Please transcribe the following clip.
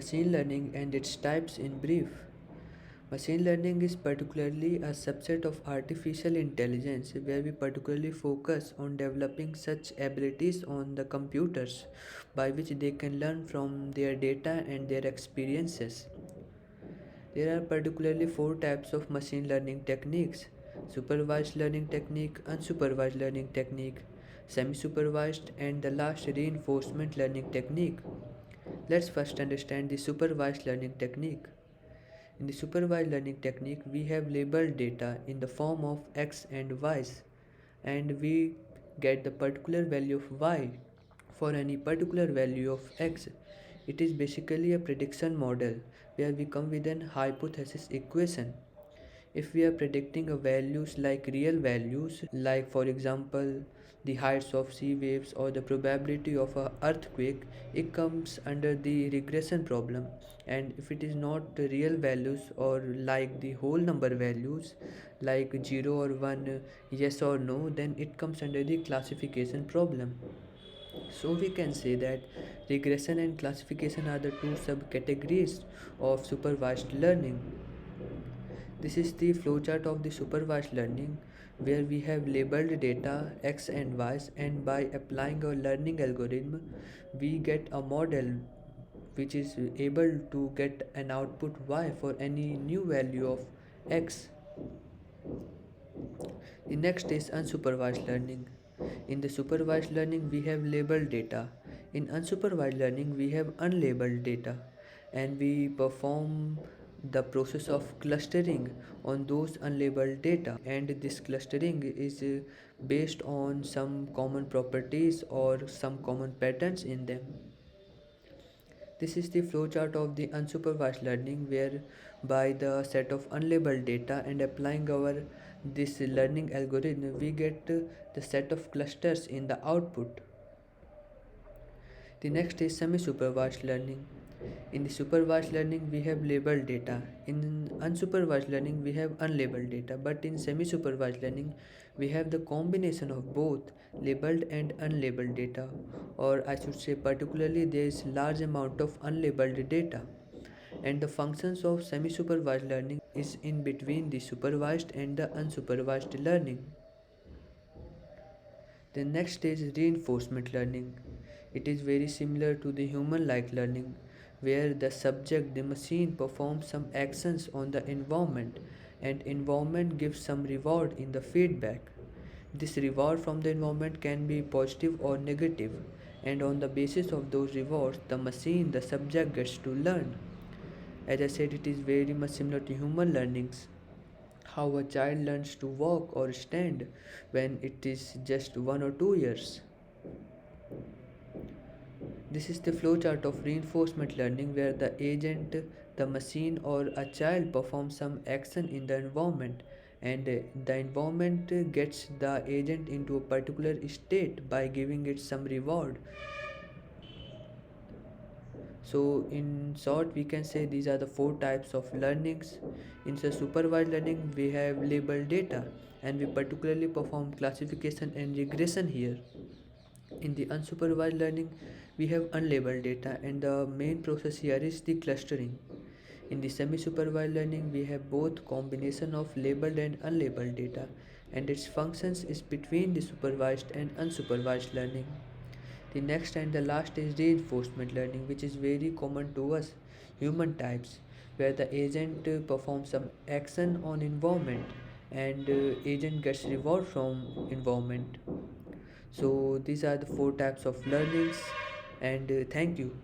Machine learning and its types in brief. Machine learning is particularly a subset of artificial intelligence where we particularly focus on developing such abilities on the computers by which they can learn from their data and their experiences. There are particularly four types of machine learning techniques: supervised learning technique, unsupervised learning technique, semi supervised, and the last reinforcement learning technique. Let's first understand the supervised learning technique. In the supervised learning technique, we have labeled data in the form of x and y's, and we get the particular value of y for any particular value of x. It is basically a prediction model where we come with an hypothesis equation. If we are predicting a values like real values, like for example the heights of sea waves or the probability of a earthquake, it comes under the regression problem. And if it is not the real values or like the whole number values like 0 or 1, yes or no, then it comes under the classification problem. So we can say that regression and classification are the two subcategories of supervised learning. This is the flowchart of the supervised learning where we have labeled data x and y, and by applying a learning algorithm we get a model which is able to get an output y for any new value of x. The next is unsupervised learning. In the supervised learning, we have labeled data. In unsupervised learning, we have unlabeled data, and we perform the process of clustering on those unlabeled data. And this clustering is based on some common properties or some common patterns in them. This is the flowchart of the unsupervised learning where by the set of unlabeled data and applying our this learning algorithm we get the set of clusters in the output. The next is semi-supervised learning. In the supervised learning, we have labeled data. In unsupervised learning, we have unlabeled data. But in semi supervised learning, we have the combination of both labeled and unlabeled data. Or I should say, particularly, there is large amount of unlabeled data. And the functions of semi supervised learning is in between the supervised and the unsupervised learning. The next is reinforcement learning. It is very similar to the human like learning, where the subject, the machine, performs some actions on the environment and environment gives some reward in the feedback. This reward from the environment can be positive or negative, and on the basis of those rewards, the machine, the subject gets to learn. As I said, it is very much similar to human learnings. How a child learns to walk or stand when it is just 1 or 2 years. This is the flowchart of reinforcement learning where the agent, the machine, or a child performs some action in the environment, and the environment gets the agent into a particular state by giving it some reward. So, in short, we can say these are the four types of learnings. In the supervised learning, we have labeled data and we particularly perform classification and regression here. In the unsupervised learning, we have unlabeled data, and the main process here is the clustering. In the semi-supervised learning, we have both combination of labeled and unlabeled data, and its functions is between the supervised and unsupervised learning. The next and the last is reinforcement learning, which is very common to us human types, where the agent performs some action on environment and agent gets reward from environment. So these are the four types of learnings, and thank you.